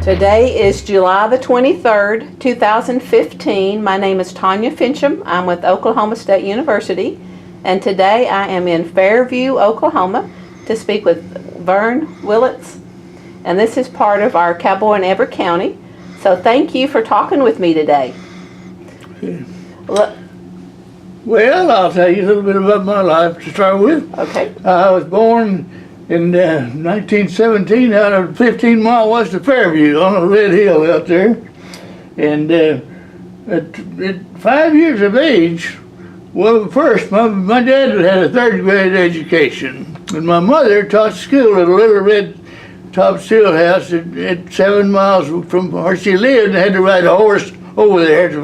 Today is July the 23rd, 2015. My name is Tanya Finchum. I'm with Oklahoma State University, and today I am in Fairview, Oklahoma, to speak with Verne Willits, and this is part of our Cowboy in Everett County. So thank you for talking with me today. Okay. Well, I'll tell you a little bit about my life to start with. Okay. I was born in 1917 out of 15 miles west of Fairview on a red hill out there. And at 5 years of age, well, first, my dad had a third grade education, and my mother taught school at a little red top steel house at 7 miles from where she lived, and had to ride a horse over there to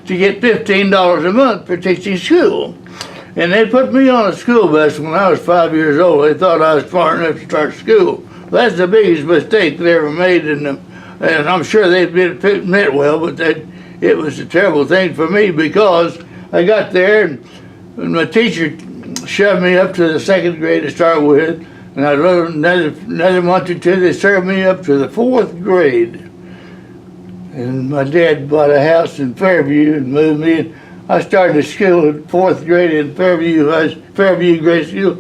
get $15 a month for teaching school. And they put me on a school bus when I was 5 years old. They thought I was smart enough to start school. That's the biggest mistake they ever made, and I'm sure they'd meant well, but it was a terrible thing for me, because I got there and my teacher shoved me up to the second grade to start with, and I learned another month or two, they served me up to the fourth grade. And my dad bought a house in Fairview and moved me in. I started school in fourth grade in Fairview Grade School.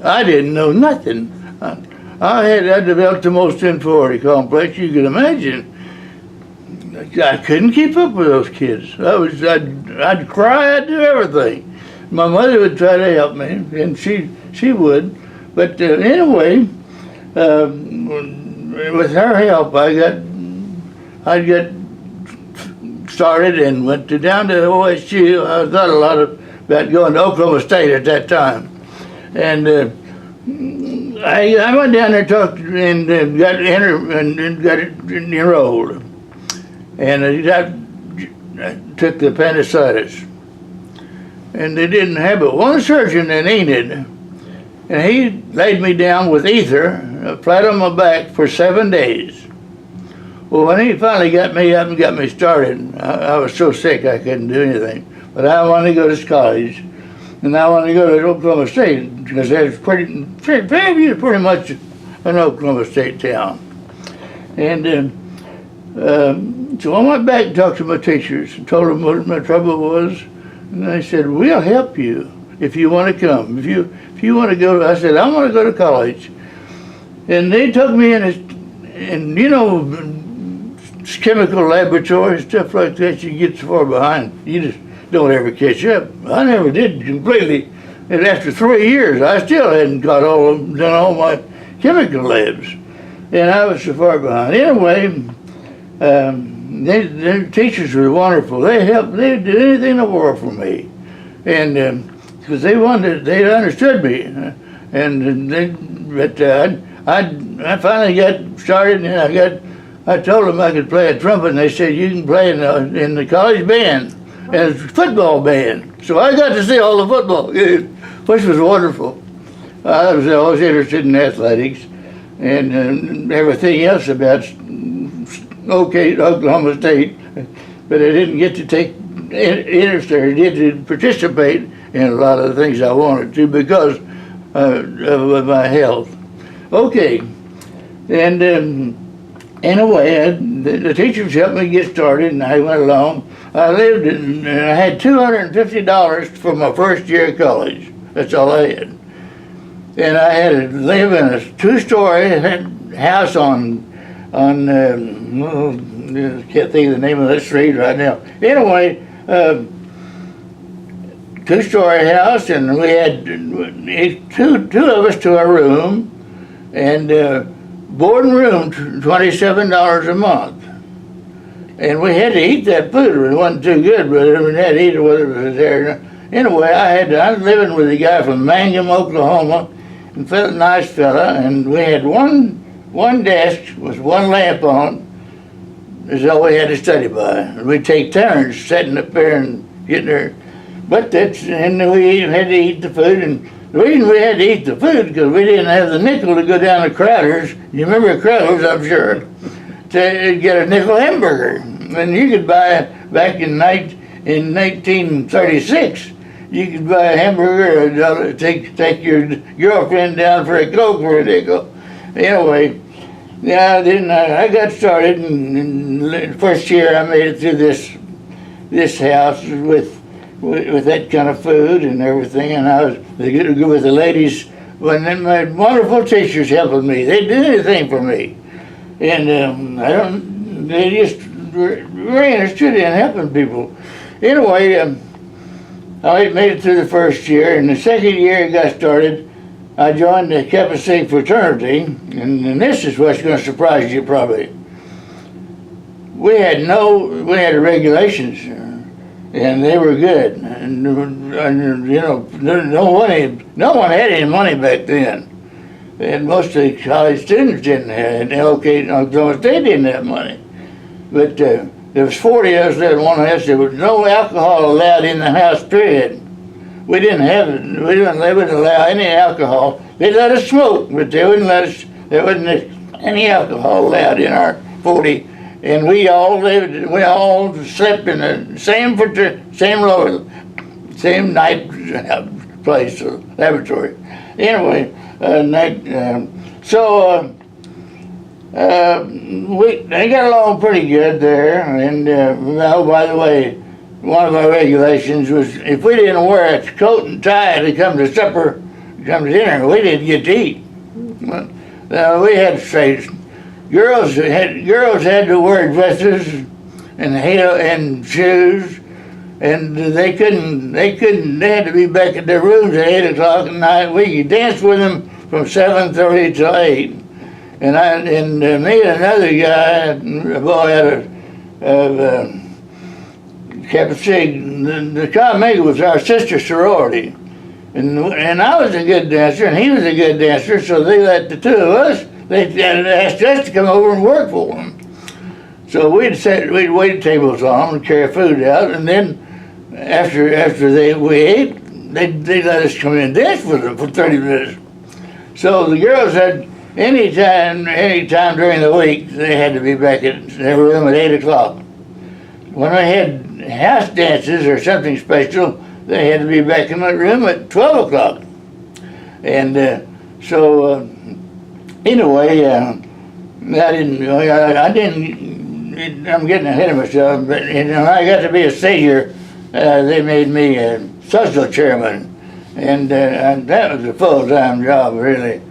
I didn't know nothing. I developed the most inferiority complex you could imagine. I couldn't keep up with those kids. I'd cry, I'd do everything. My mother would try to help me, and she would. But anyway, with her help, I got started and went down to OSU. I thought a lot about going to Oklahoma State at that time, and I went down there, talked, and got enrolled, and I took the appendicitis, and they didn't have but one surgeon in Enid, and he laid me down with ether flat on my back for 7 days. Well, when he finally got me up and got me started, I was so sick I couldn't do anything. But I wanted to go to college, and I wanted to go to Oklahoma State, because Fairview is pretty much an Oklahoma State town. And so I went back and talked to my teachers and told them what my trouble was, and they said, "We'll help you if you want to come. If you want to go," I said, "I want to go to college." And they took me in, and you know, chemical laboratory, stuff like that, you get so far behind, you just don't ever catch up. I never did completely, and after 3 years, I still hadn't done all my chemical labs, and I was so far behind. Anyway, their teachers were wonderful. They did anything in the world for me, and because they understood me, I finally got started, and I told them I could play a trumpet, and they said, "You can play in the college band, and football band." So I got to see all the football games, which was wonderful. I was always interested in athletics and everything else about Oklahoma State, but I didn't get to take interest or get to participate in a lot of the things I wanted to because of my health. Okay, and anyway, the teachers helped me get started, and I went along. I had $250 for my first year of college. That's all I had. And I had to live in a two-story house on I can't think of the name of that street right now. Anyway, two-story house, and we had two of us to our room, and board and room, $27 a month. And we had to eat that food. It wasn't too good, but we had to eat it whether it was there. Anyway, I was living with a guy from Finchum, Oklahoma, and a nice fella, and we had one desk with one lamp on. That's all we had to study by. And we'd take turns sitting up there and getting there. And we had to eat the food, and the reason we had to eat the food because we didn't have the nickel to go down to Crowder's. You remember Crowder's, I'm sure, to get a nickel hamburger. And you could buy, back in 1936, you could buy a hamburger and take your girlfriend down for a Coke for a nickel. Anyway, Yeah, I didn't. I got started in the first year. I made it through this house with that kind of food and everything, and I was good with the ladies. When then my wonderful teachers helping me, they'd do anything for me, and I don't. They just were very interested in helping people. Anyway, I made it through the first year, and the second year I got started. I joined the Kappa Sig fraternity, and this is what's going to surprise you probably. We had regulations, and they were good. And you know, no one had any money back then, and most of the college students didn't have. Oklahoma State didn't have money, but there was 40 of us there in one house. There was no alcohol allowed in the house. Period. We didn't have it. They wouldn't allow any alcohol. They let us smoke, but they wouldn't let us. There wasn't any alcohol allowed in our 40. And we all slept in the same night place, laboratory. Anyway, they got along pretty good there. And oh, by the way, one of our regulations was if we didn't wear a coat and tie to come to supper, come to dinner, we didn't get to eat. We had to say, girls had to wear dresses and shoes, and they had to be back at their rooms at 8 o'clock at night. We danced with them from 7:30 till 8. And me and another guy, a boy out of Kappa Sig, the Chi Omega was our sister sorority, and I was a good dancer and he was a good dancer, so they let the two of us. They asked us to come over and work for them. So we'd wait tables on them and carry food out, and then after we ate, they let us come in and dance with them for 30 minutes. So the girls had any time during the week they had to be back at their room at 8 o'clock. When I had house dances or something special, they had to be back in my room at 12 o'clock. And anyway, I'm getting ahead of myself, but when I got to be a senior, they made me a social chairman, and that was a full-time job, really.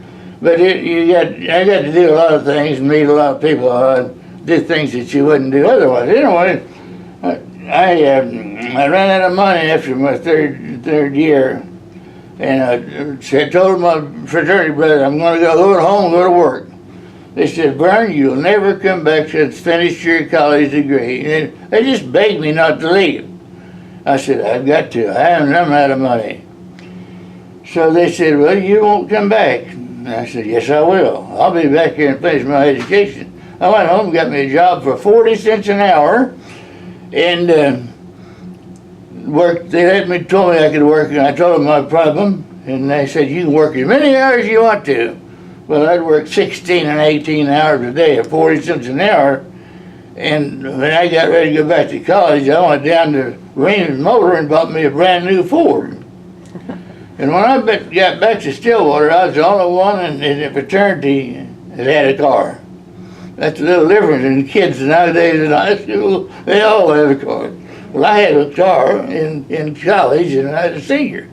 But I got to do a lot of things, meet a lot of people, do things that you wouldn't do otherwise. Anyway, I ran out of money after my third year, and I told my fraternity brother, I'm going to go home and go to work. They said, Verne, you'll never come back to finish your college degree. And they just begged me not to leave. I said, I've got to. I'm out of money. So they said, well, you won't come back. And I said, yes, I will. I'll be back here and finish my education. I went home and got me a job for 40 cents an hour, and worked. They told me I could work, and I told them my problem, and they said, you can work as many hours as you want to. Well, I'd work 16 and 18 hours a day at 40 cents an hour, and when I got ready to go back to college, I went down to Raymond Motor and bought me a brand new Ford. And when I got back to Stillwater, I was the only one in the fraternity that had a car. That's a little different than kids nowadays in high school. They all have a car. Well, I had a car in college, and I was a senior.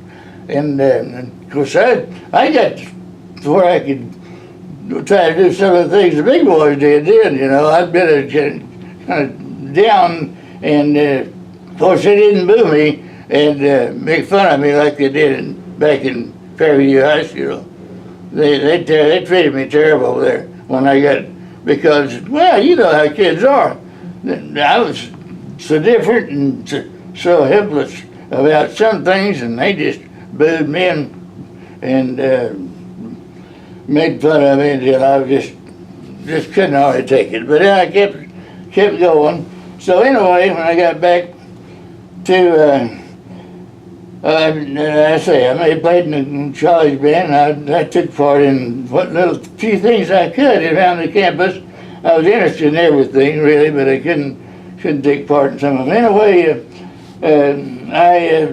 And of course, I got to where I could try to do some of the things the big boys did, you know. I'd been kind of down, and of course, they didn't boo me and make fun of me like they did back in Fairview High School. They treated me terrible there when I got, because, well, you know how kids are. I was so different and so helpless about some things, and they just booed me and made fun of me until I just couldn't hardly take it. But then I kept going. So anyway, when I got back to I played in the college band. I took part in what little few things I could around the campus. I was interested in everything really, but I couldn't take part in some of them. Anyway, I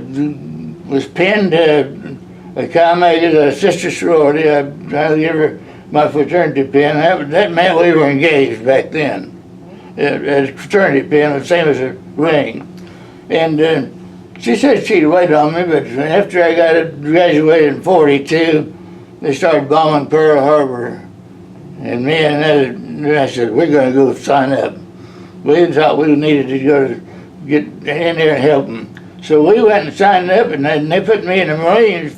was pinned a Chi Omega, a sister sorority. I hardly ever my fraternity pin. That meant we were engaged back then. A fraternity pin, the same as a ring. And she said she'd wait on me, but after I graduated in 42, they started bombing Pearl Harbor. And me and I said, we're going to go sign up. We thought we needed to go to get in there and help them. So we went and signed up, and they put me in the Marines.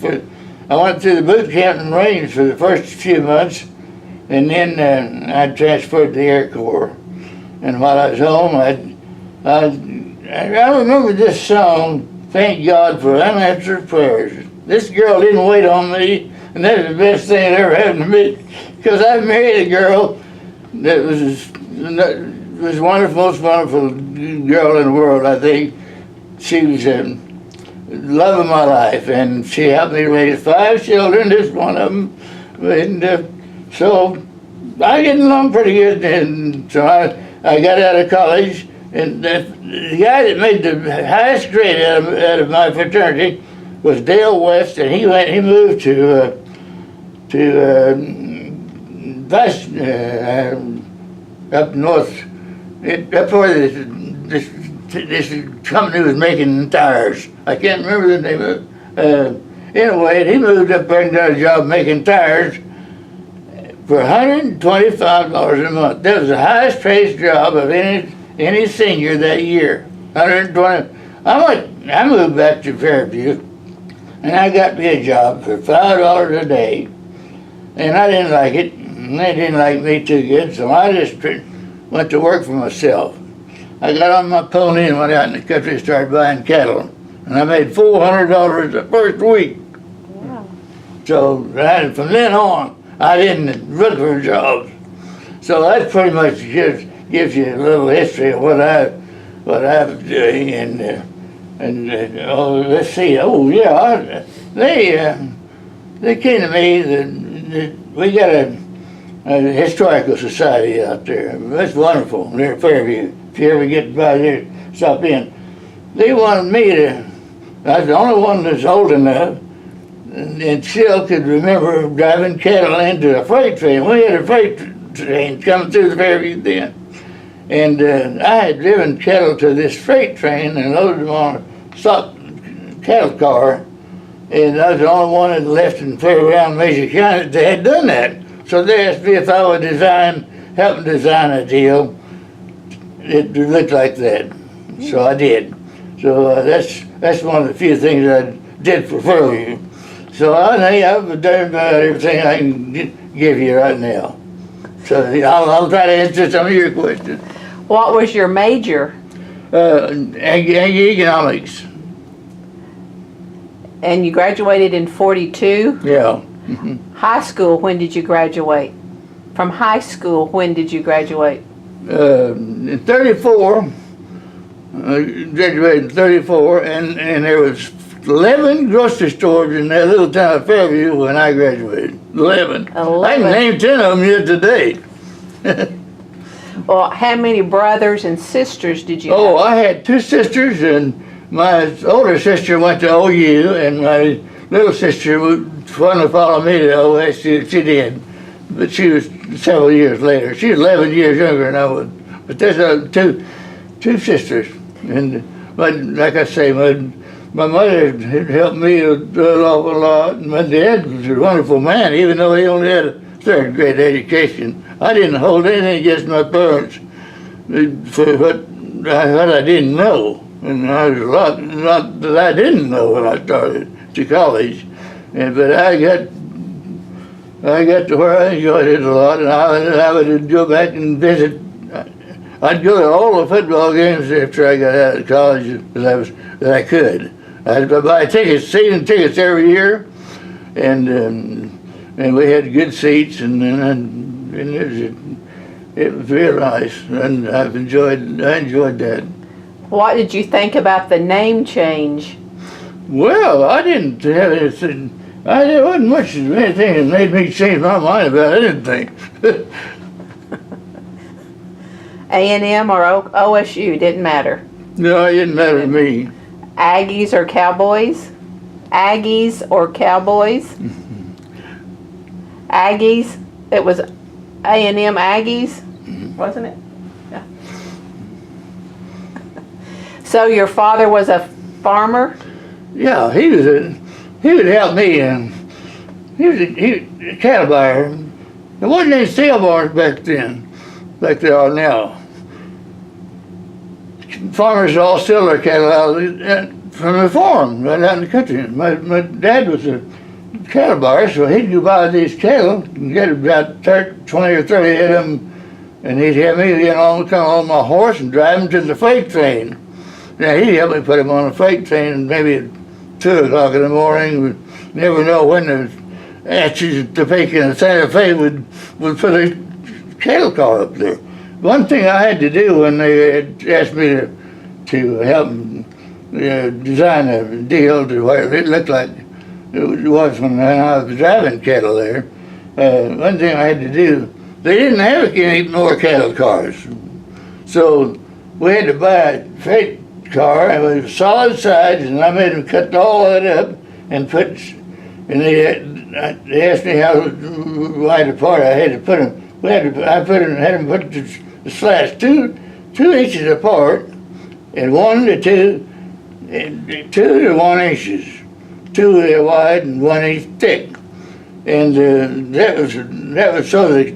I went through the boot camp in the Marines for the first few months, and then I transferred to the Air Corps. And while I was home, I remember this song, Thank God for Unanswered Prayers. This girl didn't wait on me, and that's the best thing that ever happened to me, because I married a girl that was wonderful, most wonderful girl in the world, I think. She was the love of my life, and she helped me raise 5 children, this one of them. And so I get along pretty good, and so I got out of college, and the guy that made the highest grade out of my fraternity was Dale West, and he moved to up north, up where this company was making tires. I can't remember the name of it. Anyway, he moved up there and got a job making tires for $125 a month. That was the highest paid job of any senior that year. 120. I moved back to Fairview, and I got me a job for $5 a day, and I didn't like it, and they didn't like me too good, so I just went to work for myself. I got on my pony and went out in the country and started buying cattle, and I made $400 the first week. Wow. So from then on, I didn't look for jobs. So that pretty much gives you a little history of what I was doing, and let's see. Oh yeah, they came to me. We got a historical society out there. That's wonderful. Near Fairview. If you ever get by there, stop in. They wanted me to. I was the only one that's old enough and still could remember driving cattle into a freight train. We had a freight train coming through the Fairview then. And I had driven cattle to this freight train and loaded them on a stock cattle car. And I was the only one that left in Fairground, Major County that had done that. So they asked me if I would help them design a deal that looked like that. So I did. So that's one of the few things I did for Fairview. So I think I've done about everything I can give you right now. So I'll try to answer some of your questions. What was your major? Aggie Economics. And you graduated in 42? Yeah. High school, when did you graduate? From high school, when did you graduate? In 34, I graduated in 34, and there was 11 grocery stores in that little town of Fairview when I graduated. 11. I can name 10 of them yet today. Well, how many brothers and sisters did you Oh, have? I had 2 sisters, and my older sister went to OU, and my little sister wanted to follow me to OSU. She did, but she was several years later. She was 11 years younger than I was. But there's two sisters, and like I say, my mother had helped me an awful lot, and my dad was a wonderful man, even though he only had a 3rd grade education. I didn't hold anything against my parents for what I didn't know, and there was a lot that I didn't know when I started to college. But I got to where I enjoyed it a lot, and I would go back and visit. I'd go to all the football games after I got out of college that I could. I'd buy season tickets every year, and we had good seats, and it was real nice, and I enjoyed that. What did you think about the name change? Well, I didn't have anything. There wasn't much of anything that made me change my mind about anything. A&M or OSU, didn't matter. No, it didn't matter to me. Aggies or Cowboys? Aggies or Cowboys? Aggies? It was A&M Aggies, wasn't it? Yeah. So your father was a farmer? Yeah, he would help me, and he was a cattle buyer. There wasn't any sale barns back then, like there are now. Farmers all sell their cattle out from the farm right out in the country. My dad was a cattle buyer, so he'd go buy these cattle and get about 20 or 30 of them, and he'd have me come on my horse and drive them to the freight train. Now he'd help me put them on the freight train, and maybe at 2 o'clock in the morning, we never know when the Atchis, Topeka, and Santa Fe would put a cattle car up there. One thing I had to do when they had asked me to help them design a deal to where it looked like it was when I was driving cattle there, one thing I had to do, they didn't have any more cattle cars. So we had to buy a freight car, and it was solid sides, and I made them cut all that up and they asked me how wide apart I had to put them. Had them put the slats two inches apart, and 1 to 2, and 2 to 1 inches, 2 wide and 1 inch thick, and that was so the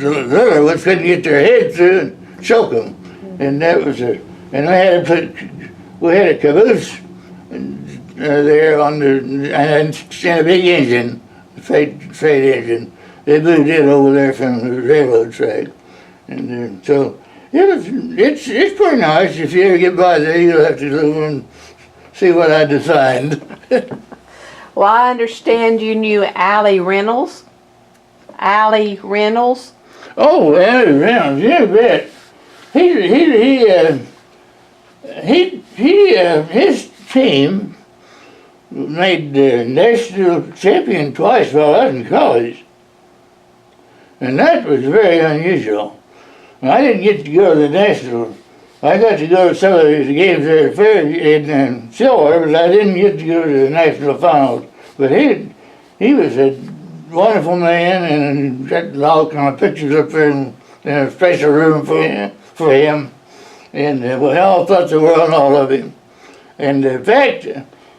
little ones couldn't get their head through and choke them, and that was and we had a caboose there on and a big engine, freight engine. They moved it over there from the railroad track, and so it's pretty nice. If you ever get by there, you'll have to go and see what I designed. Well, I understand you knew Allie Reynolds. Allie Reynolds. Oh, Allie Reynolds, yeah, bet. His team made the national champion twice while I was in college. And that was very unusual. I didn't get to go to the nationals. I got to go to some of these games there at Fairview in Silver, but I didn't get to go to the national finals. But he was a wonderful man, and got all kind of pictures up there in a special room for him. And we all thought the world and all of him. And in fact,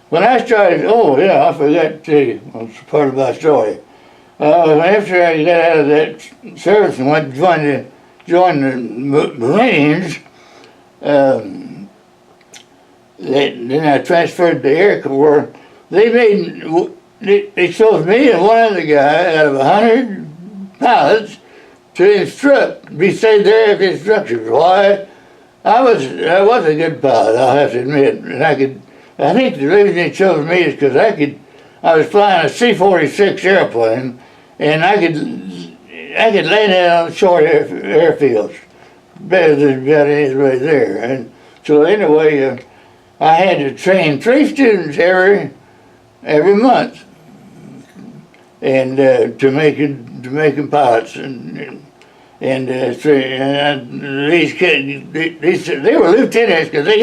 when I started, I forgot to tell you, it's part of my story. After I got out of that service and went to join the Marines, then I transferred to the Air Corps. They chose me and one other guy out of 100 pilots to instruct, be stayed there as instructors. Why? I was a good pilot, I'll have to admit, and I think the reason they chose me is because I was flying a C-46 airplane, and I could land it on short airfields better than about anybody there. And so anyway, I had to train 3 students every month, and to make them pilots. These kids, they were lieutenants because they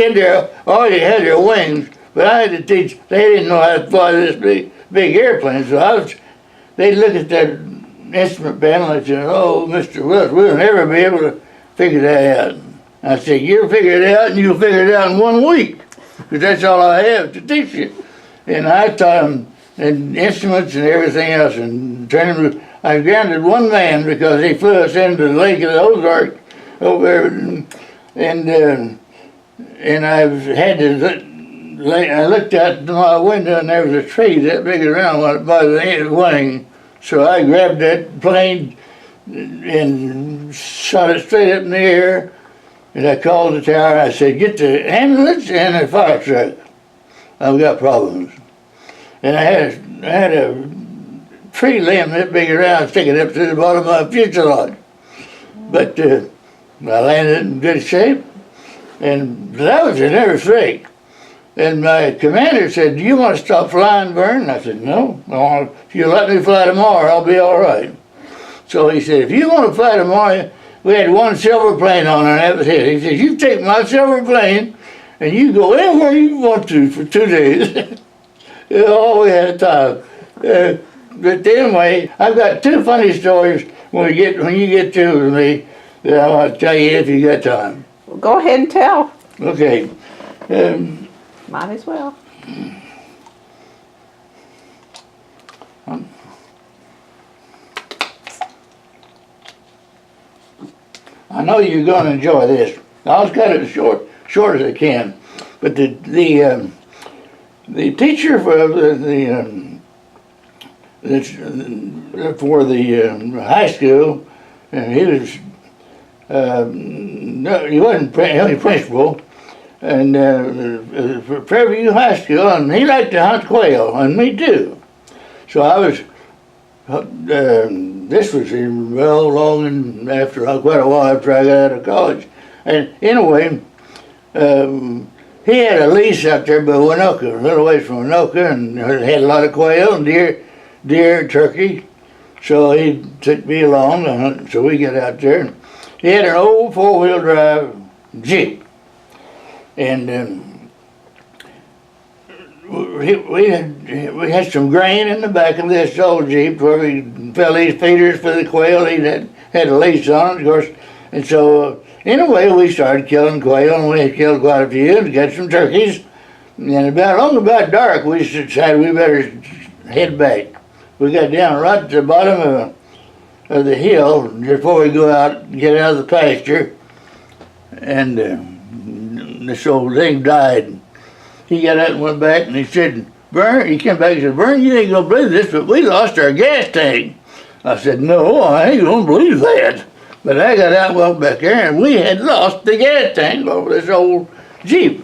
already had their wings, but I had to teach. They didn't know how to fly this big airplane, so they'd look at that instrument panel and say, "Oh, Mr. Willits, we'll never be able to figure that out." I said, "You'll figure it out, and you'll figure it out in 1 week, because that's all I have to teach you." And I taught them and instruments and everything else, and I grounded one man because he flew us into the lake of the Ozark over there, and I had to. I looked out my window and there was a tree that big around by the wing, so I grabbed that plane and shot it straight up in the air. And I called the tower. I said, "Get the ambulance and the fire truck. I've got problems." And I had a tree limb that big around sticking up to the bottom of my fuselage. But I landed in good shape, and that was another straight. And my commander said, "Do you want to stop flying, Verne?" I said, "No. If you let me fly tomorrow, I'll be all right." So he said, "If you want to fly tomorrow," we had one silver plane on there, and that was it. He said, "You take my silver plane, and you go anywhere you want to for 2 days." All we had time. But anyway, I've got two funny stories when you get through with me that I want to tell you if you got time. Well, go ahead and tell. Okay. Might as well. I know you're going to enjoy this. I'll cut it short as I can. But the teacher for the high school, and he was no, he wasn't principal, and for Fairview High School, and he liked to hunt quail, and me too. So I was. This was well long and after quite a while after I got out of college, and anyway, he had a lease out there by Winoka, a little ways from Winoka, and had a lot of quail and deer, turkey. So he took me along to hunt. So we got out there. And he had an old 4-wheel drive Jeep, and we had some grain in the back of this old Jeep where we fell these feeders for the quail. He had a lease on it, of course. And so anyway, we started killing quail, and we killed quite a few and got some turkeys. And about dark, we decided we better head back. We got down right at the bottom of the hill before we go out and get out of the pasture. And this old thing died. He got up and went back, and he said, Verne, he came back and said, Verne, you ain't gonna believe this, but we lost our gas tank. I said, no, I ain't gonna believe that. But I got out and walked back there, and we had lost the gas tank over this old Jeep.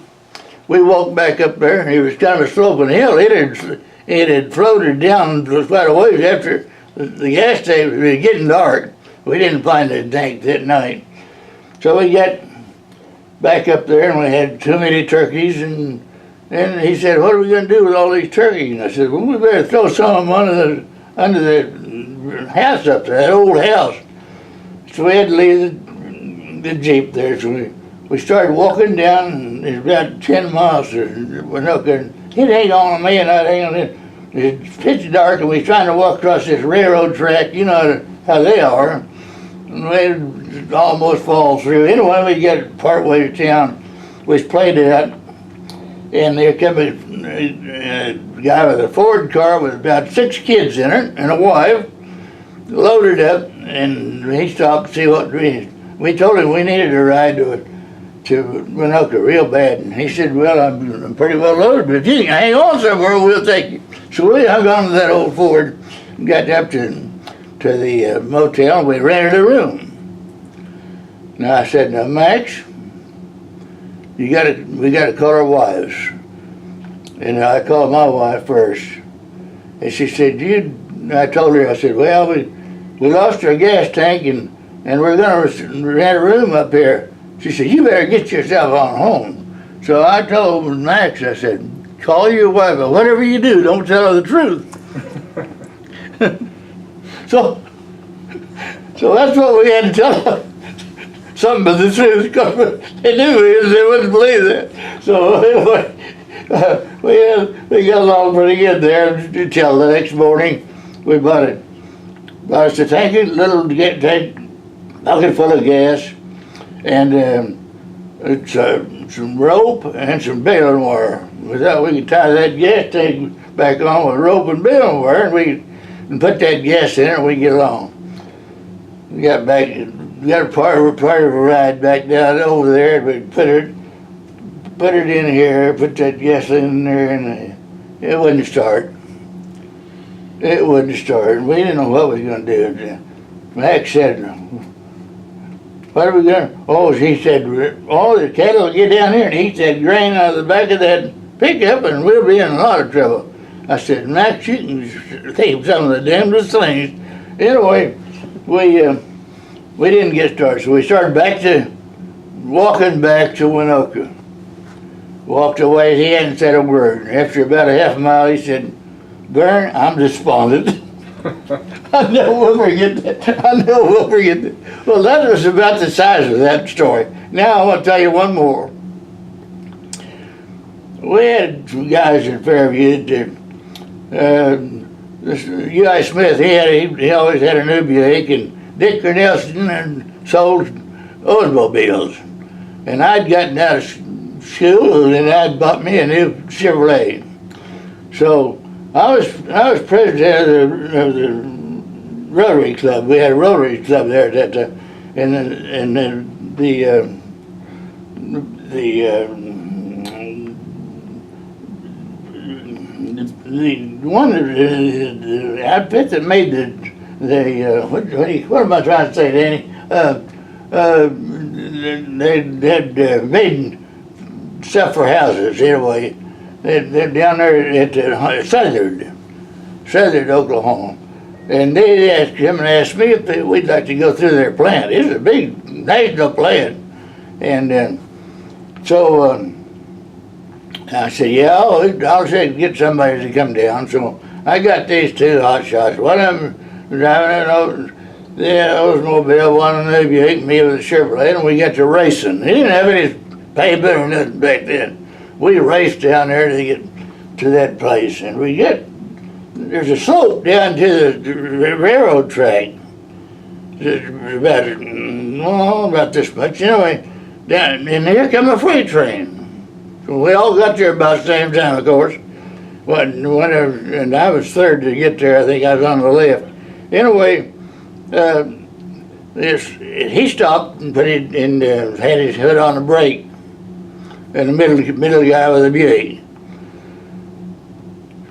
We walked back up there, and it was kind of a sloping hill. It had floated down quite a ways after the gas tank. It was getting dark. We didn't find the tank that night. So we got back up there, and we had too many turkeys, and he said, what are we going to do with all these turkeys? And I said, well, we better throw some of them under the house up there, that old house. So we had to leave the Jeep there. So we started walking down, and it's about 10 miles to Winoka. He'd hang on to me, and I'd hang on him. It's pitch dark, and we're trying to walk across this railroad track. You know how they are. And we almost fall through. Anyway, we get part way to town. We played it out. And there came a guy with a Ford car with about 6 kids in it and a wife, loaded up, and he stopped to see what we told him we needed a ride to Winoka real bad. And he said, well, I'm pretty well loaded, but if you can hang on somewhere, we'll take you. So we hung on to that old Ford and got up to the motel, and we rented a room. Now I said, now Max, we gotta call our wives. And I called my wife first. And she said, I told her, I said, well, we lost our gas tank and we're gonna rent a room up here. She said, you better get yourself on home. So I told Max, I said, call your wife, but whatever you do, don't tell her the truth. So that's what we had to tell her. Something but the truth, because they knew they wouldn't believe that. So anyway, we got along pretty good there until the next morning. We bought us a little tank, bucket full of gas, and some rope and some baling wire. With that, we could tie that gas tank back on with rope and baling wire, and put that gas in it, and we get along. We got back. We got a part of a ride back down over there. We put it in here, put that gas in there, and it wouldn't start. It wouldn't start. We didn't know what we was going to do. Max said, what are we going to? Oh, he said, all the cattle will get down here and eat that grain out of the back of that pickup, and we'll be in a lot of trouble. I said, Max, you can think some of the damnedest things. Anyway, we didn't get started, so we started walking back to Winoka. Walked away, he hadn't said a word. After about a half a mile, he said, Verne, I'm despondent. I never will forget that. Well, that was about the size of that story. Now I want to tell you one more. We had some guys in Fairview that this U.I. Smith, he always had a new Buick, and Dick Cornelson sold Oldsmobiles. And I'd gotten out of school, and I'd bought me a new Chevrolet. So I was president of the Rotary Club. We had a Rotary Club there at that time, and the outfit that made what am I trying to say, Danny? They had made stuff for houses anyway. They're down there at Southern, Oklahoma. And they asked me if we'd like to go through their plant. It's a big national plant. And so I said, yeah, I'll say get somebody to come down. So I got these two hot shots. One of them driving the Oldsmobile, one of them Buick, me with a Chevrolet, and we got to racing. He didn't have any pavement or nothing back then. We raced down there to get to that place, and there's a slope down to the railroad track. It's about this much, anyway. Down, and here come a freight train. So we all got there about the same time, of course. And I was third to get there. I think I was on the left. Anyway, he stopped and had his hood on the brake. And the middle guy with the Buick.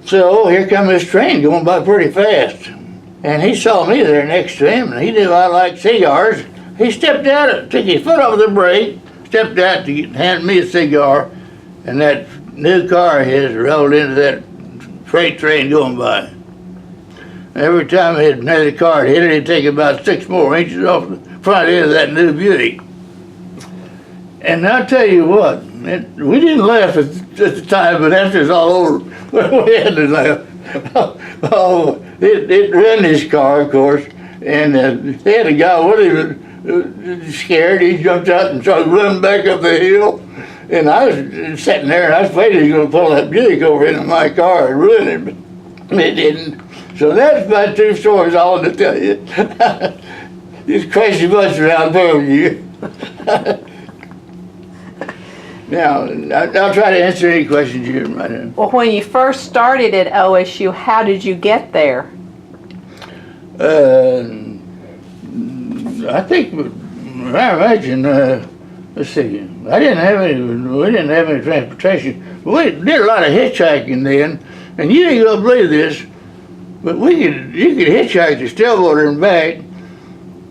So here come this train going by pretty fast. And he saw me there next to him, and he knew I liked cigars. He stepped out, took his foot off the brake, stepped out to hand me a cigar, and that new car of his rolled into that freight train going by. Every time another car hit it, it'd take about 6 more inches off the front end of that new Buick. And I'll tell you what, we didn't laugh at the time, but after it's all over, we had to laugh. It ran his car, of course, and they had a guy with him scared. He jumped out and started running back up the hill. And I was sitting there, and I was afraid he was going to pull that Buick over into my car and ruin it, but it didn't. So that's my 2 stories I wanted to tell you. This crazy bunch around Fairview. Now, I'll try to answer any questions you might have. Well, when you first started at OSU, how did you get there? I think, I imagine, let's see, we didn't have any transportation. We did a lot of hitchhiking then, and you ain't gonna believe this, but you could hitchhike to Stillwater and back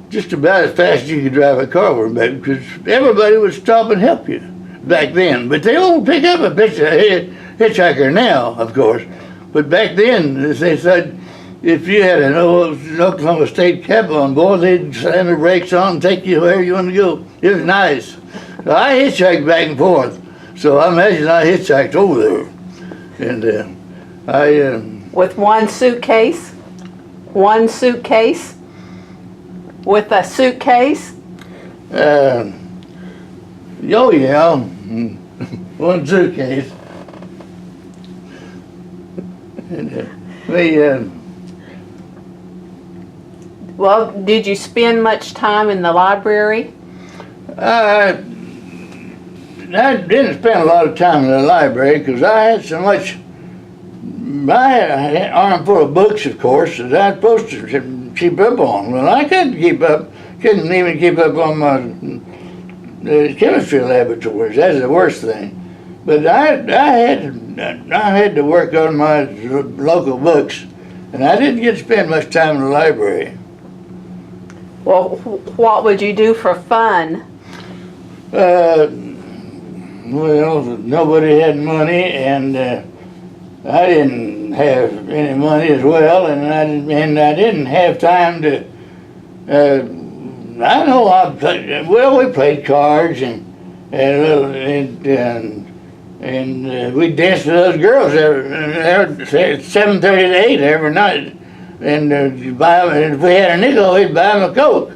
just about as fast as you could drive a car over and back, because everybody would stop and help you back then. But they won't pick up a hitchhiker now, of course. But back then, they said if you had an Oklahoma State cab on board, they'd slam the brakes on and take you wherever you want to go. It was nice. So I hitchhiked back and forth. So I imagine I hitchhiked over there. And with one suitcase? With a suitcase? Oh yeah, one suitcase. And, well, did you spend much time in the library? I didn't spend a lot of time in the library because I had so much. I had an arm full of books, of course, that I was supposed to keep up on. Well, I couldn't even keep up on my chemistry laboratories. That's the worst thing. But I had to work on my local books, and I didn't get to spend much time in the library. Well, what would you do for fun? Well, nobody had money, and I didn't have any money as well, and I didn't have time to. We played cards and we danced with those girls every 7:30 to 8 every night, and if we had a nickel, we'd buy them a Coke.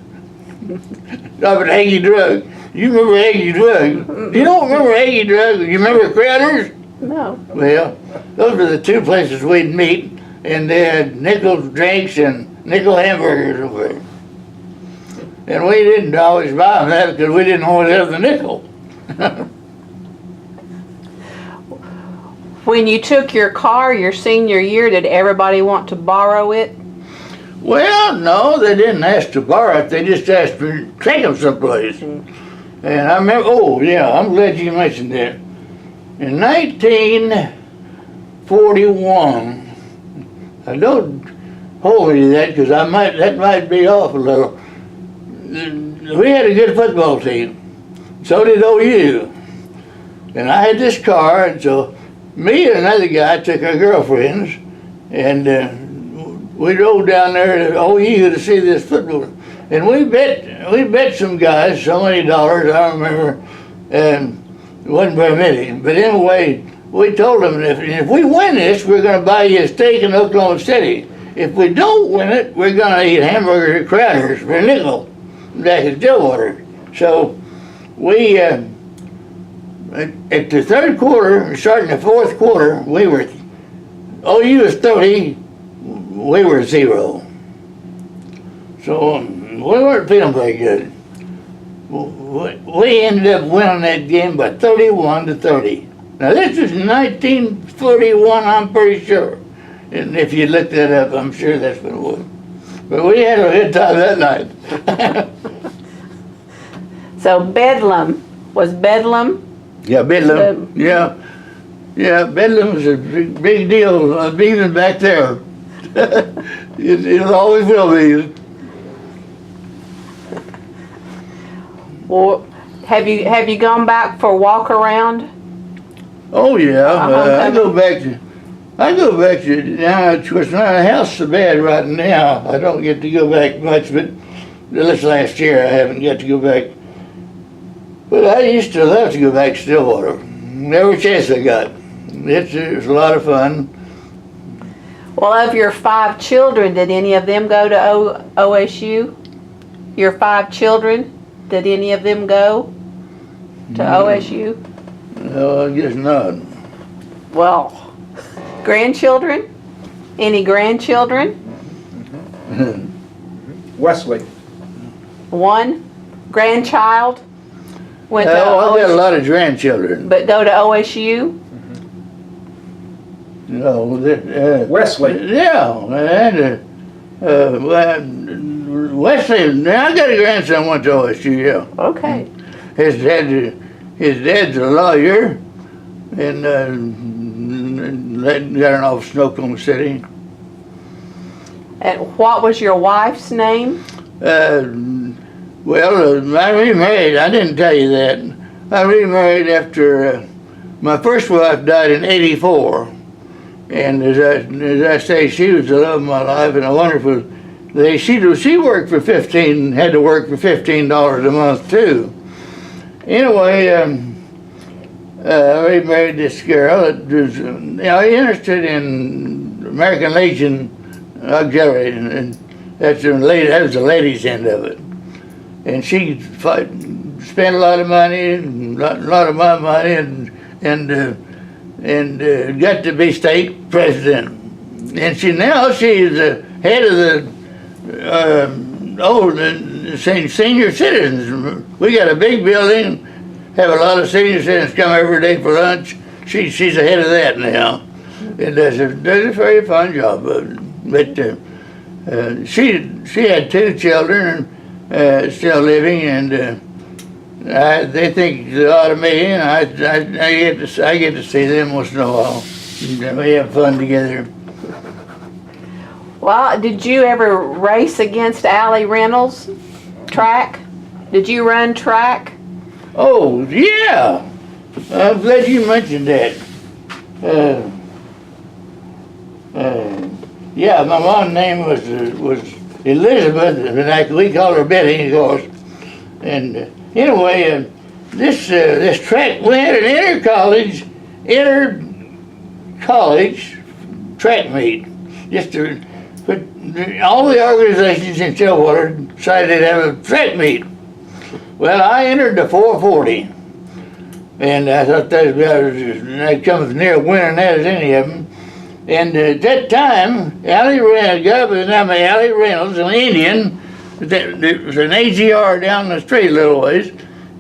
Up at Aggie Drug. You remember Aggie Drug? You don't remember Aggie Drug? You remember Crowder's? No. Well, those were the 2 places we'd meet, and they had nickel drinks and nickel hamburgers over there. And we didn't always buy them that because we didn't always have the nickel. When you took your car your senior year, did everybody want to borrow it? Well, no, they didn't ask to borrow it. They just asked to take them someplace. And I remember, oh yeah, I'm glad you mentioned that. In 1941, I don't hold me to that because that might be off a little. We had a good football team. So did OU. And I had this car, and so me and another guy took our girlfriends, and we rode down there to OU to see this football. And we bet some guys so many dollars, I don't remember, and it wasn't very many. But anyway, we told them if we win this, we're going to buy you a steak in Oklahoma City. If we don't win it, we're going to eat hamburgers at Crowder's for a nickel back in Stillwater. So we, at the third quarter, starting the fourth quarter, OU was 30, we were 0. So we weren't feeling very good. We ended up winning that game by 31-30. Now this is 1941, I'm pretty sure. And if you look that up, I'm sure that's what it was. But we had a good time that night. So Bedlam, was Bedlam? Yeah, Bedlam. Yeah, Bedlam was a big deal, even back there. it always will be. Well, have you gone back for a walk around? Oh yeah, I go back to now. Of course, my house is so bad right now. I don't get to go back much, but this last year I haven't got to go back. But I used to love to go back to Stillwater. Every chance I got. It was a lot of fun. Well, of your 5 children, did any of them go to OSU? Your 5 children, did any of them go to OSU? No, I guess not. Well, grandchildren? Any grandchildren? Wesley. One grandchild went to I got a OSU, lot of grandchildren. but go to OSU? No, Wesley. yeah, and Wesley. Now I got a grandson went to OSU. Yeah. Okay. His dad's a lawyer, and got an office in Oklahoma City. And what was your wife's name? Well, I remarried. I didn't tell you that. I remarried after my first wife died in '84, and as I say, she was the love of my life and a wonderful. She worked for had to work for $15 a month too. Anyway, I remarried this girl that was interested in American Legion Auxiliary, and that was the ladies' end of it. And she spent a lot of money, a lot of my money, and got to be state president. And she's the head of the senior citizens. We got a big building, have a lot of senior citizens come every day for lunch. She's the head of that now, and does a very fine job. But she had 2 children still living, and they think a lot of me, and I get to see them once in a while. We have fun together. Well, did you ever race against Allie Reynolds? Track? Did you run track? Oh yeah, I'm glad you mentioned that. Yeah, my mom's name was Elizabeth, and we call her Betty, of course. And anyway, this track, we had an inter-college track meet. But all the organizations in Stillwater decided to have a track meet. Well, I entered the 440, and I thought I come as near winning that as any of them. And at that time, Allie Reynolds, a guy by the name of Allie Reynolds, an Indian, there was an AGR down the street a little ways.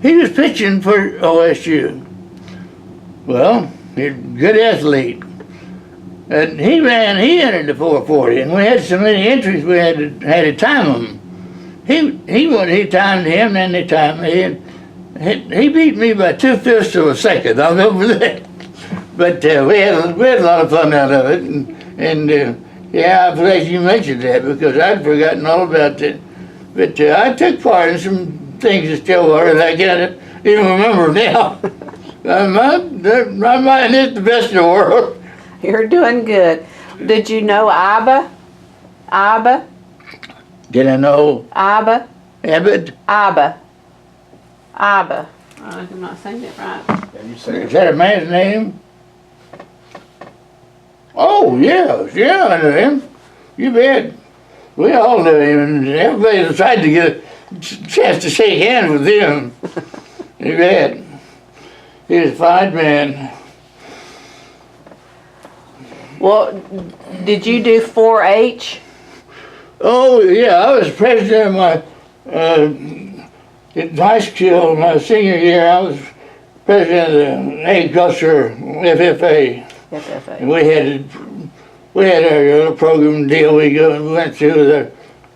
He was pitching for OSU. Well, he's a good athlete. And he entered the 440, and we had so many entries we had to time him. He timed him, then they timed me, and he beat me by 2/5 of a second. I'll remember that. But we had a lot of fun out of it, and yeah, I'm glad you mentioned that because I'd forgotten all about that. But I took part in some things at Stillwater that I can't even remember now. My mind is the best in the world. You're doing good. Did you know Iba? Iba? Did I know Iba? Abbott? Iba. Iba. I'm not saying it right. Yeah, you say Is that a man's name? Oh, yeah, I know him. You bet. We all knew him, and everybody tried to get a chance to shake hands with him. You bet. He was a fine man. Well, did you do 4-H? Oh, yeah, I was president of my, in high school, my senior year, I was president of the agriculture FFA. FFA. And we had our little program deal. We went through the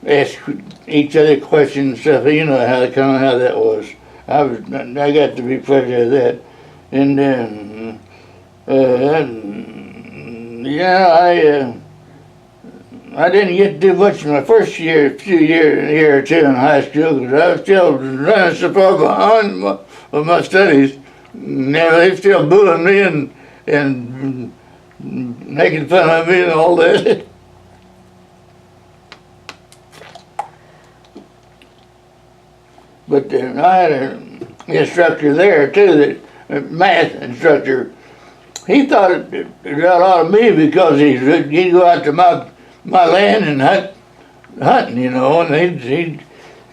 ask each other questions and stuff. You know how that was. I got to be president of that, and yeah, I didn't get to do much in my first year or two in high school because I was still running so far behind with my studies. Now they still booing me and making fun of me and all that. But I had an instructor there too, a math instructor. He thought it got out of me because he'd go out to my land and hunting, you know, and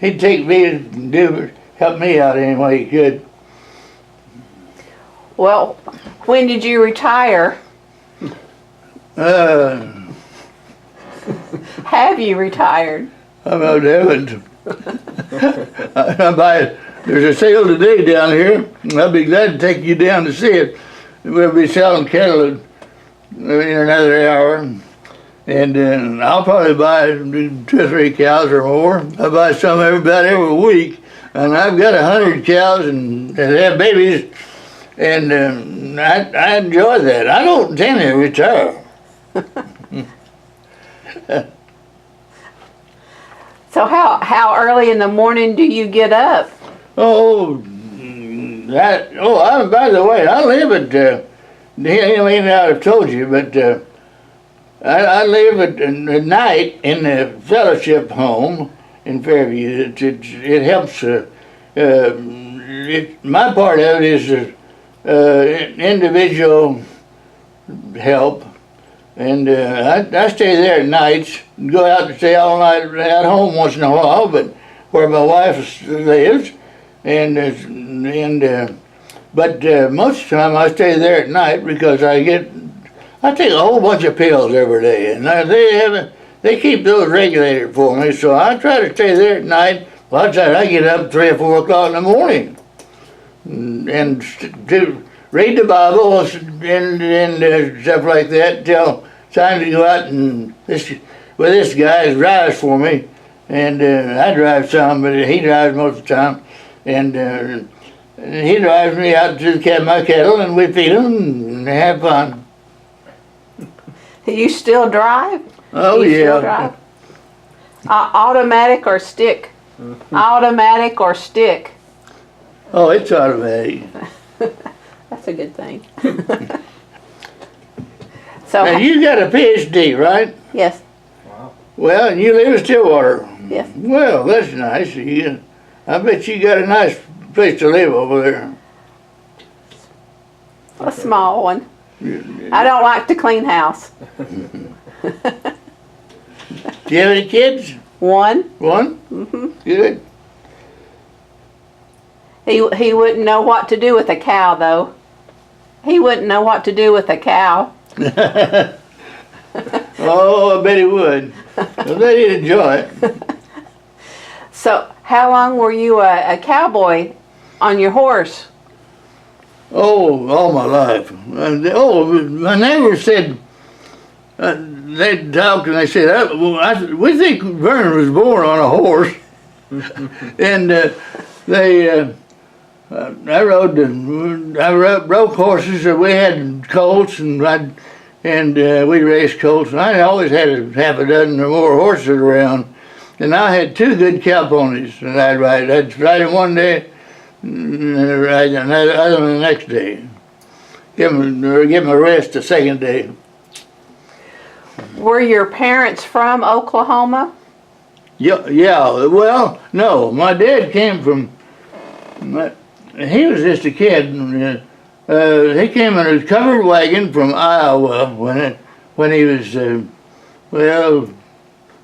he'd take me and help me out any way he could. Well, when did you retire? Have you retired? I'm out heaven. There's a sale today down here, and I'll be glad to take you down to see it. We'll be selling cattle in another hour, and I'll probably buy 2 or 3 cows or more. I buy some about every week, and I've got 100 cows and they have babies, and I enjoy that. I don't intend to retire. So how early in the morning do you get up? By the way, I live at, I've told you, but I live at night in the fellowship home in Fairview. It helps, my part of it is individual help. And I stay there at nights, go out and stay all night at home once in a while, but where my wife lives, but most of the time I stay there at night because I take a whole bunch of pills every day, and they keep those regulated for me, so I try to stay there at night. A lot of times I get up 3 or 4 o'clock in the morning and to read the Bible and stuff like that till time to go out, and this guy drives for me, and I drive some, but he drives most of the time, and he drives me out to my cattle, and we feed them and have fun. You still drive? Oh, You yeah. still drive? Automatic or stick? Automatic or stick? Oh, it's automatic. That's a good thing. So Now, you got a PhD, right? yes, Well, and you live in Stillwater. yes. Well, that's nice. I bet you got a nice place to live over there. A small one. I don't like to clean house. Do you have any kids? One. One? Good. He wouldn't know what to do with a cow though. He wouldn't know what to do with a cow. Oh, I bet he would. I bet he'd enjoy it. So, how long were you a cowboy on your horse? Oh, all my life. My neighbors said, they talked and they said, we think Verne was born on a horse. And I broke horses. We had colts and we raced colts. And I always had half a dozen or more horses around. And I had two good cow ponies that I'd ride. I'd ride them one day and ride another the next day. Give them a rest the second day. Were your parents from Oklahoma? Yeah. Well, no. My dad came from. He was just a kid. He came in a covered wagon from Iowa when he was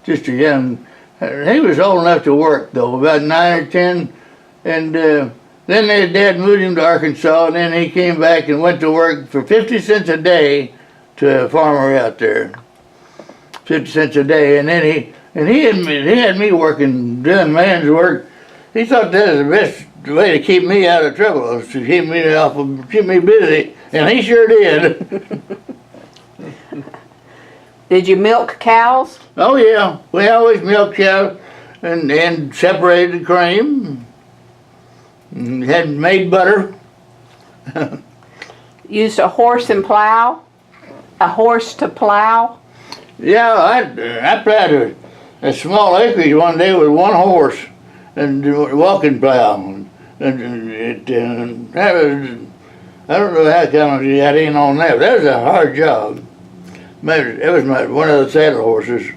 just a young. He was old enough to work though, about 9 or 10, and then his dad moved him to Arkansas, and then he came back and went to work for 50 cents a day to a farmer out there. 50 cents a day, and then he had me working, doing man's work. He thought that was the best way to keep me out of trouble, to keep me busy, and he sure did. Did you milk cows? Oh yeah, we always milked cows and separated the cream, and had made butter. Used a horse and plow? A horse to plow? Yeah, I plowed a small acreage one day with one horse and walking plow. And that was, I don't know how come I got in on that, but that was a hard job. It was one of the saddle horses.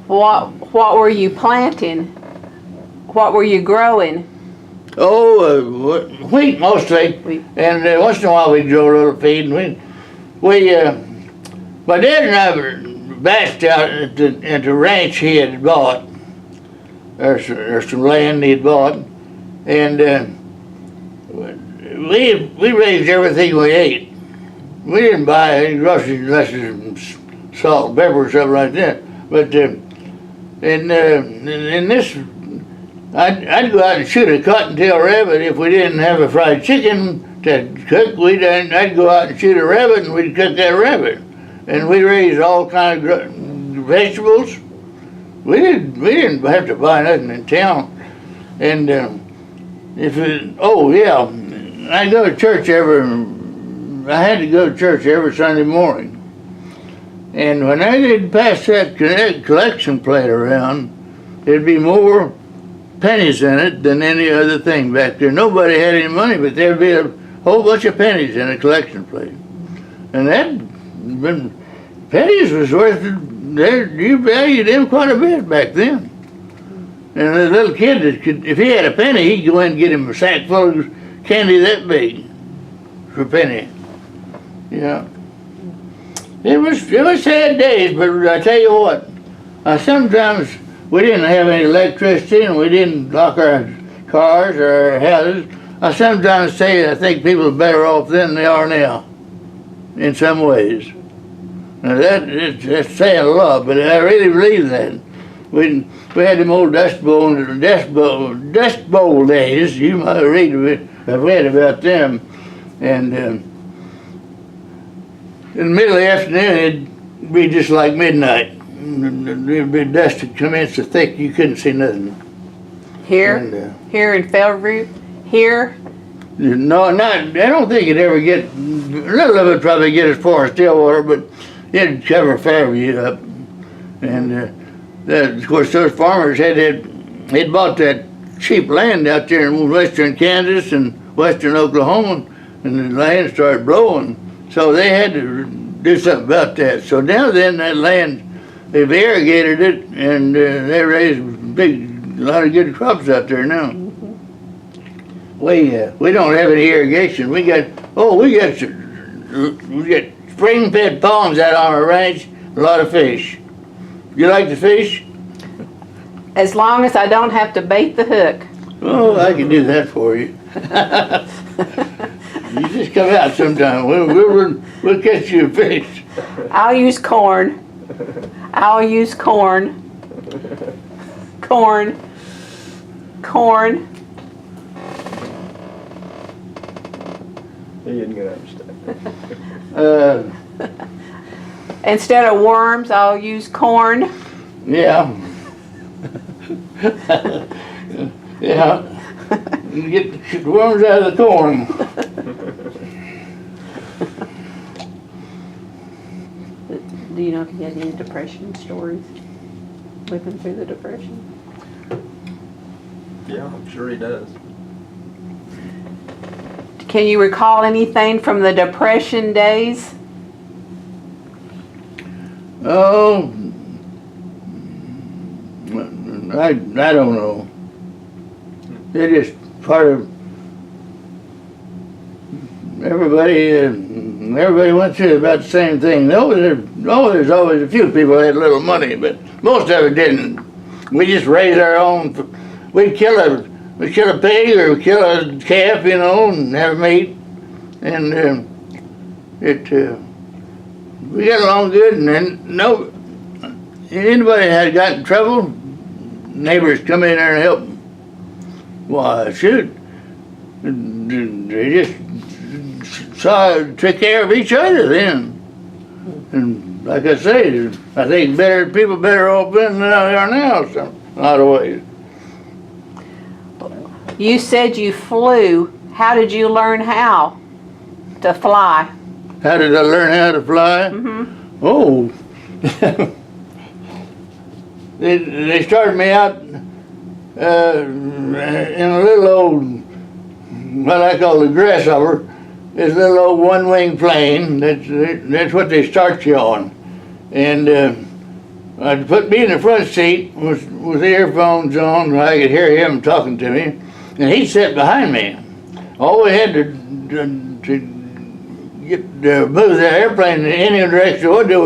What were you planting? What were you growing? Oh, wheat mostly, and once in a while we'd grow a little feed. And my dad and I were bashed out at the ranch he had bought. There's some land he'd bought, and we raised everything we ate. We didn't buy any groceries unless salt and pepper or something like that. But in this, I'd go out and shoot a cottontail rabbit if we didn't have a fried chicken to cook. I'd go out and shoot a rabbit, and we'd cook that rabbit. And we raised all kinds of vegetables. We didn't have to buy nothing in town. And I go to church I had to go to church every Sunday morning. And when I did pass that collection plate around, there'd be more pennies in it than any other thing back there. Nobody had any money, but there'd be a whole bunch of pennies in a collection plate. And pennies was worth, you valued them quite a bit back then. And a little kid, if he had a penny, he'd go in and get him a sack full of candy that big for a penny. Yeah. It was sad days, but I tell you what, sometimes we didn't have any electricity and we didn't lock our cars or our houses. I sometimes say I think people are better off then than they are now, in some ways. Now that's saying a lot, but I really believe that. We had them old dust bowl days. You might have read about them, and in the middle of the afternoon, it'd be just like midnight. There'd be dust that come in so thick you couldn't see nothing. Here? Here in Fairview? Here? No, I don't think it'd ever get, a little of it probably get as far as Stillwater, but it'd cover Fairview up. And of course, those farmers they'd bought that cheap land out there in western Kansas and western Oklahoma, and the land started blowing. So they had to do something about that. So now then, that land, they've irrigated it, and they raise a lot of good crops out there now. We don't have any irrigation. We got spring-fed ponds out on our ranch. A lot of fish. You like to fish? As long as I don't have to bait the hook. Oh, I can do that for you. You just come out sometime. We'll catch you a fish. I'll use corn. I'll use corn. Corn. Corn. He isn't gonna understand. Instead of worms, I'll use corn. Yeah. Yeah. You get the worms out of the corn. Do you know if he had any depression stories? Living through the depression? Yeah, I'm sure he does. Can you recall anything from the depression days? Oh, I don't know. They're just part of everybody. Everybody went through about the same thing. There's always a few people that had little money, but most of it didn't. We just raised our own. We'd kill a pig or kill a calf, you know, and have meat, and we got along good. And then anybody had got in trouble, neighbors come in there and help them. Why, shoot, they just took care of each other then. And like I say, I think people better off then than they are now, so a lot of ways. You said you flew. How did you learn how to fly? How did I learn how to fly? Mm-hmm. Oh, they started me out in a little old, what I call a grasshopper. This little old one-wing plane. That's what they start you on. And I'd put me in the front seat with the earphones on, so I could hear him talking to me. And he'd sit behind me. All we had to move that airplane in any direction we would do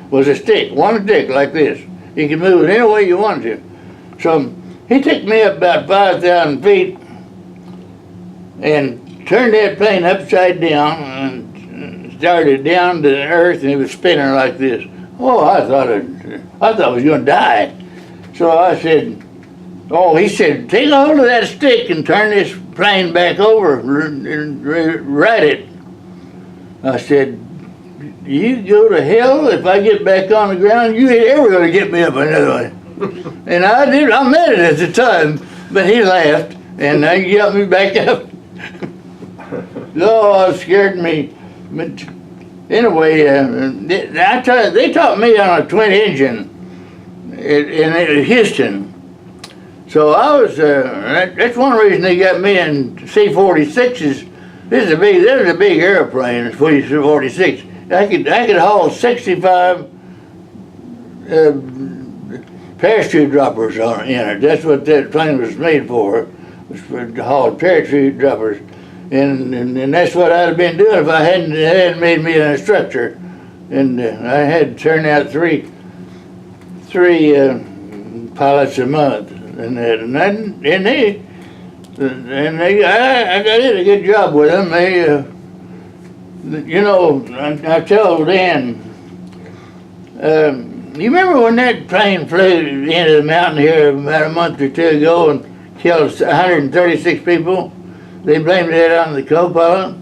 was a stick, one stick like this. You could move it any way you wanted to. So he took me up about 5,000 feet and turned that plane upside down and started down to the earth, and it was spinning like this. Oh, I thought I was going to die. So I said, he said, take a hold of that stick and turn this plane back over and right it. I said, you go to hell if I get back on the ground. You ain't ever going to get me up another way. And I did. I meant it at the time, but he laughed and he got me back up. Oh, it scared me. But anyway, they taught me on a twin engine in Houston. So I was. That's one reason they got me in C-46s. This is a big airplane. It's C-46. I could haul 65 parachute droppers in it. That's what that plane was made for. Was to haul parachute droppers, and that's what I'd have been doing if I hadn't made me an instructor. And I had to turn out three pilots a month, and I did a good job with them. They, I tell Dan, you remember when that plane flew into the mountain here about a month or two ago and killed 136 people? They blamed that on the co-pilot.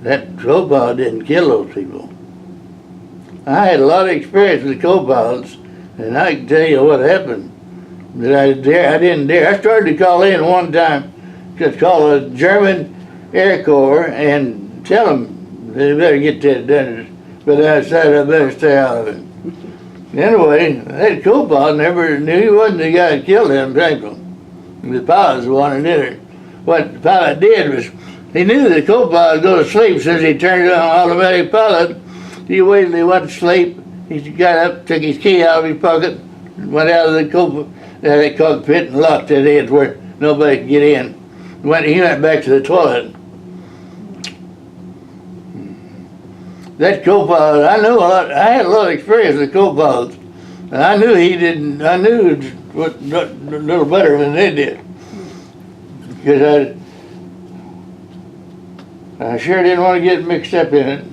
That co-pilot didn't kill those people. I had a lot of experience with the co-pilots, and I can tell you what happened. But I didn't dare. I started to call in one time, just call the German Air Corps and tell them they better get that done. But I decided I better stay out of it. Anyway, that co-pilot never knew he wasn't the guy that killed them people. The pilot's the one that did it. What the pilot did was, he knew the co-pilot would go to sleep since he turned on automatic pilot. He waited till he went to sleep. He got up, took his key out of his pocket, went out of the cockpit and locked it in where nobody could get in. He went back to the toilet. That co-pilot, I knew a lot. I had a lot of experience with co-pilots, and I knew he didn't. I knew what a little better than they did, because I sure didn't want to get mixed up in it.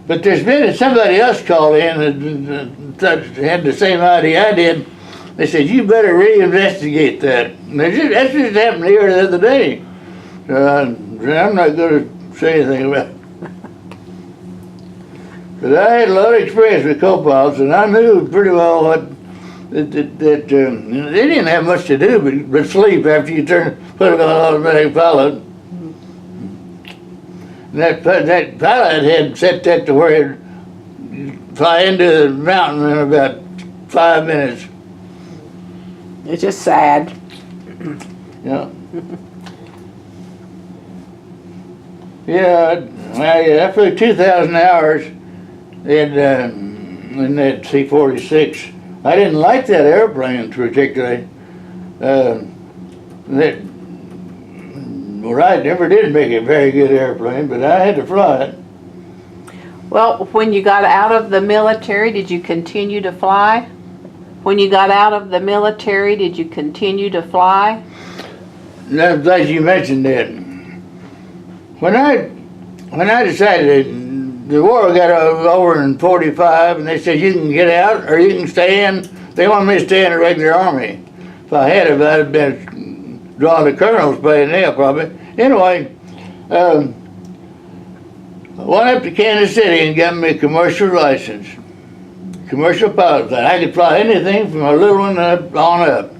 But there's been somebody else called in that had the same idea I did. They said, you better reinvestigate that. And that's just happened here the other day. I'm not going to say anything about it. But I had a lot of experience with co-pilots, and I knew pretty well what they didn't have much to do but sleep after you put it on automatic pilot. And that pilot had set that to where he'd fly into the mountain in about 5 minutes. It's just sad. Yeah. Yeah, I flew 2,000 hours in that C-46. I didn't like that airplane particularly. I never did make a very good airplane, but I had to fly it. Well, when you got out of the military, did you continue to fly? When you got out of the military, did you continue to fly? I'm glad you mentioned that. When I decided the war got over in 45, and they said you can get out or you can stay in. They wanted me to stay in the regular army. If I had, if I'd been drawn to colonel's pay now probably. Anyway, I went up to Kansas City and got me a commercial license, commercial pilot plane. I could fly anything from a little one on up.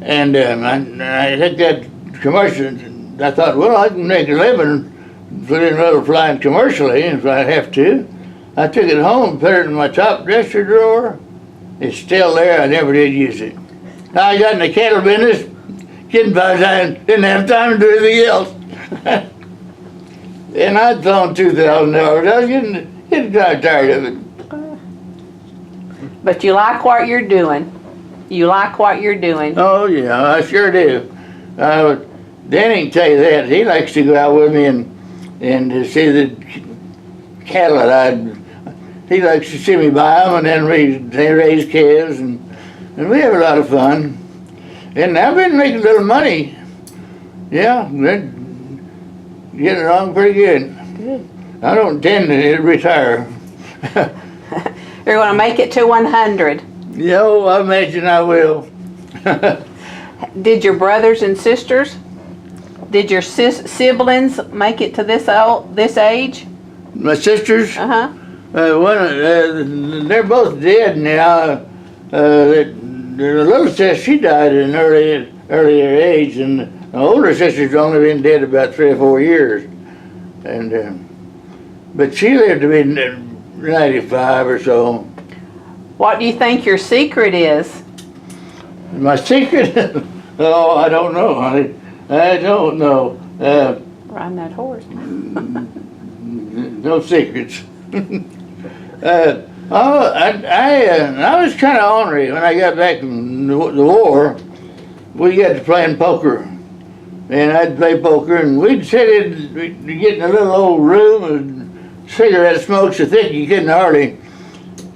And I took that commercial. I thought, well, I can make a living flying commercially if I have to. I took it home, put it in my top dresser drawer. It's still there. I never did use it. I got in the cattle business. Getting by, I didn't have time to do anything else. And I'd flown 2,000 hours. I was getting kind of tired of it. But you like what you're doing. You like what you're doing. Oh, yeah, I sure do. Danny can tell you that. He likes to go out with me and to see the cattle that he likes to see me buy them, and then they raise calves, and we have a lot of fun. And I've been making a little money. Yeah, getting along pretty good. Good. I don't intend to retire. You're going to make it to 100. Yeah, I imagine I will. Did your brothers and sisters, did your siblings make it to this age? My sisters, Uh-huh. they're both dead now. The little sister, she died at an earlier age, and the older sister's only been dead about 3 or 4 years. And but she lived to be 95 or so. What do you think your secret is? My secret? Oh, I don't know, honey. I don't know. Riding that horse. No secrets. I was kind of ornery when I got back from the war. We got to playing poker, and I'd play poker, and we'd we'd get in a little old room and cigarette smoke so thick you couldn't hardly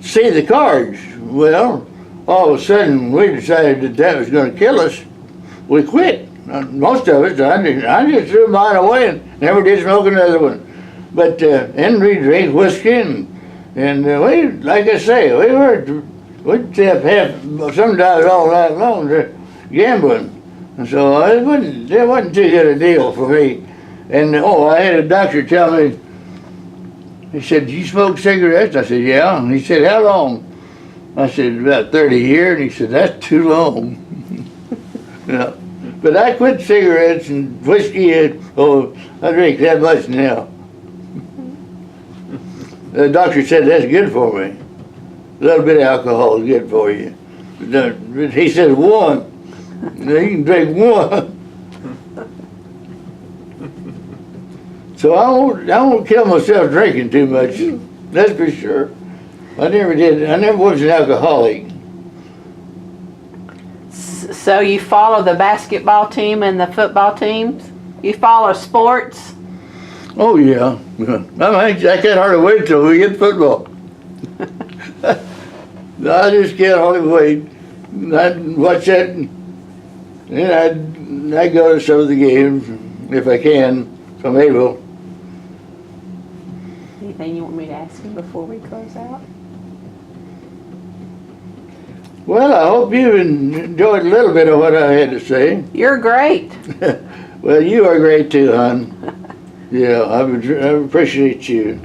see the cards. Well, all of a sudden we decided that was going to kill us. We quit. Most of us. I just threw mine away and never did smoke another one. But and we drank whiskey and we, like I say, we'd have sometimes all night long gambling. And so it wasn't too good a deal for me. And I had a doctor tell me, he said, "Do you smoke cigarettes?" I said, "Yeah." And he said, "How long?" I said, "About 30 years." And he said, "That's too long." Yeah. But I quit cigarettes and whiskey. I drink that much now. The doctor said that's good for me. A little bit of alcohol is good for you. But he said one. You can drink one. So I won't kill myself drinking too much. That's for sure. I never did. I never was an alcoholic. So you follow the basketball team and the football teams? You follow sports? Oh yeah. I can't hardly wait till we get football. I just can't hardly wait. I'd watch that, and I'd go to some of the games if I can, if I'm able. anything you want me to ask him before we close out? Well, I hope you enjoyed a little bit of what I had to say. You're great. Well, you are great too, hon. Yeah, I appreciate you.